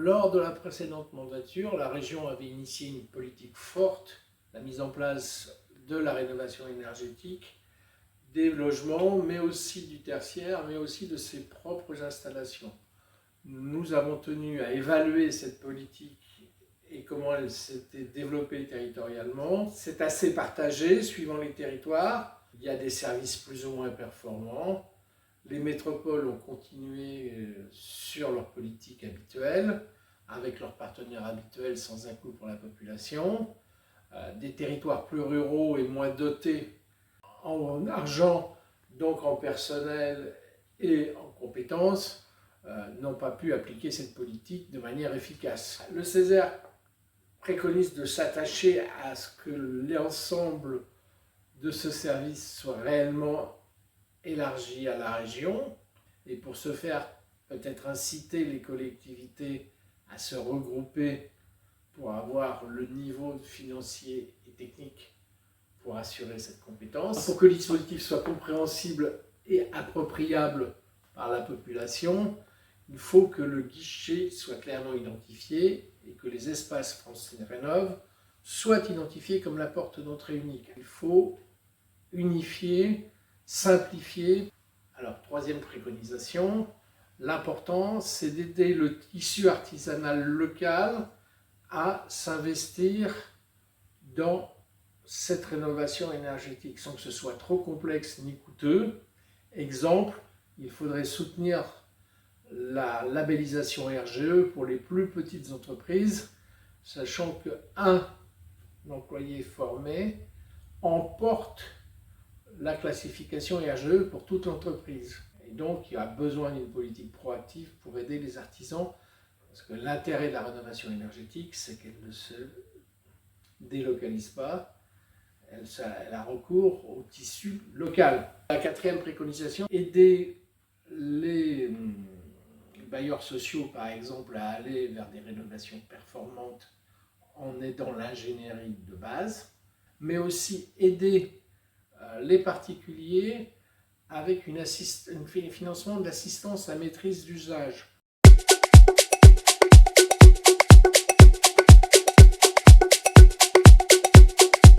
Lors de la précédente mandature, la région avait initié une politique forte, la mise en place de la rénovation énergétique, des logements, mais aussi du tertiaire, mais aussi de ses propres installations. Nous avons tenu à évaluer cette politique et comment elle s'était développée territorialement. C'est assez partagé suivant les territoires. Il y a des services plus ou moins performants. Les métropoles ont continué sur leur politique habituelle, avec leurs partenaires habituels sans un coût pour la population. Des territoires plus ruraux et moins dotés en argent, donc en personnel et en compétences, n'ont pas pu appliquer cette politique de manière efficace. Le Césaire préconise de s'attacher à ce que l'ensemble de ce service soit réellement élargi à la région, et pour ce faire, peut-être inciter les collectivités à se regrouper pour avoir le niveau financier et technique pour assurer cette compétence. Pour que le dispositif soit compréhensible et appropriable par la population, il faut que le guichet soit clairement identifié et que les espaces France Rénov' soient identifiés comme la porte d'entrée unique. Il faut unifier, simplifier. Alors, troisième préconisation, l'important c'est d'aider le tissu artisanal local à s'investir dans cette rénovation énergétique sans que ce soit trop complexe ni coûteux. Exemple, il faudrait soutenir la labellisation RGE pour les plus petites entreprises, sachant qu'un employé formé emporte la classification RGE pour toute l'entreprise. Et donc, il y a besoin d'une politique proactive pour aider les artisans, parce que l'intérêt de la rénovation énergétique, c'est qu'elle ne se délocalise pas, elle a recours au tissu local. La quatrième préconisation, aider les bailleurs sociaux, par exemple, à aller vers des rénovations performantes en aidant l'ingénierie de base, mais aussi aider les particuliers avec un financement de l'assistance à maîtrise d'usage.